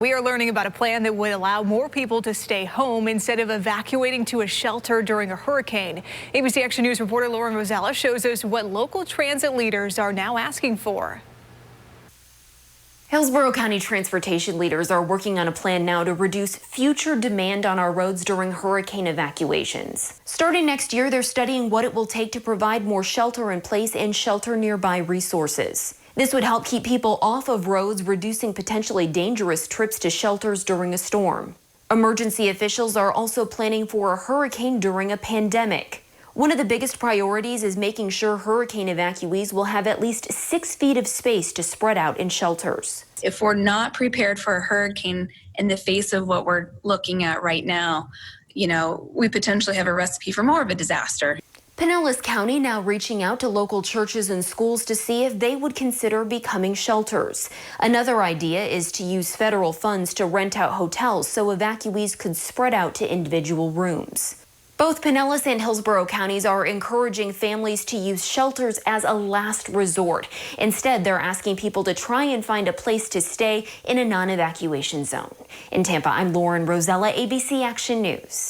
We are learning about a plan that would allow more people to stay home instead of evacuating to a shelter during a hurricane. ABC Action News reporter Lauren Rosella shows us what local transit leaders are now asking for. Hillsborough County transportation leaders are working on a plan now to reduce future demand on our roads during hurricane evacuations. Starting next year, they're studying what it will take to provide more shelter in place and shelter nearby resources. This would help keep people off of roads, reducing potentially dangerous trips to shelters during a storm. Emergency officials are also planning for a hurricane during a pandemic. One of the biggest priorities is making sure hurricane evacuees will have at least 6 feet of space to spread out in shelters. If we're not prepared for a hurricane in the face of what we're looking at right now, we potentially have a recipe for more of a disaster. Pinellas County now reaching out to local churches and schools to see if they would consider becoming shelters. Another idea is to use federal funds to rent out hotels so evacuees could spread out to individual rooms. Both Pinellas and Hillsborough counties are encouraging families to use shelters as a last resort. Instead, they're asking people to try and find a place to stay in a non-evacuation zone. In Tampa, I'm Lauren Rosella, ABC Action News.